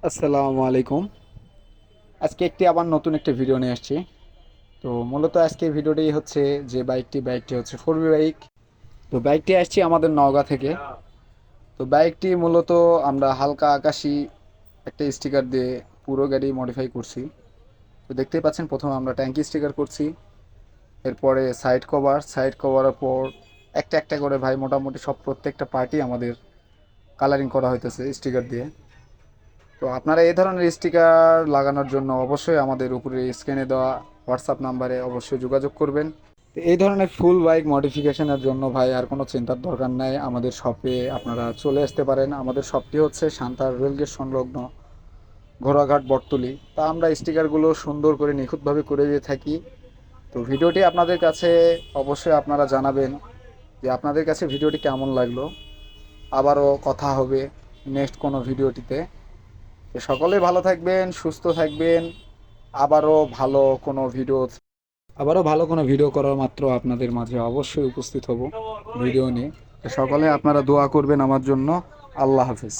আসসালামু আলাইকুম। আজকে আবার নতুন একটা ভিডিও নিয়ে আসছি। তো মূলত আজকে ভিডিওটি হচ্ছে যে বাইকটি হচ্ছে 4বি বাইক। তো বাইকটি আসছে আমাদের নওগাঁ থেকে। তো বাইকটি মূলত আমরা হালকা আকাশি একটা স্টিকার দিয়ে পুরো গাড়ি মডিফাই করছি। তো দেখতেই পাচ্ছেন, প্রথমে আমরা ট্যাঙ্কি স্টিকার করছি, এরপরে সাইড কভারের পর একটা একটা করে ভাই মোটামুটি সব প্রত্যেকটা পার্টি আমাদের কালারিং করা হইতেছে স্টিকার দিয়ে। তো আপনারা এই ধরনের স্টিকার লাগানোর জন্য অবশ্যই আমাদের উপরে স্ক্রিনে দেওয়া হোয়াটসঅ্যাপ নাম্বারে অবশ্যই যোগাযোগ করবেন। তো এই ধরনের ফুল বাইক মডিফিকেশনের জন্য ভাই আর কোনো চিন্তার দরকার নাই, আমাদের শপে আপনারা চলে আসতে পারেন। আমাদের শপটি হচ্ছে সান্তার রেলগেট সংলগ্ন ঘোড়াঘাট বটতলী। তা আমরা স্টিকারগুলো সুন্দর করে নিখুঁতভাবে করে দিয়ে থাকি। তো ভিডিওটি আপনাদের কাছে অবশ্যই আপনারা জানাবেন যে আপনাদের কাছে ভিডিওটি কেমন লাগলো। আবারও কথা হবে নেক্সট কোনো ভিডিওটিতে। তো সকলেই ভালো থাকবেন, সুস্থ থাকবেন। আবারও ভালো কোনো ভিডিও আবারও ভালো কোনো ভিডিও করার মাত্র আপনাদের মাঝে অবশ্যই উপস্থিত হব ভিডিও নিয়ে। তো সকলে আপনারা দোয়া করবেন আমার জন্য। আল্লাহ হাফিজ।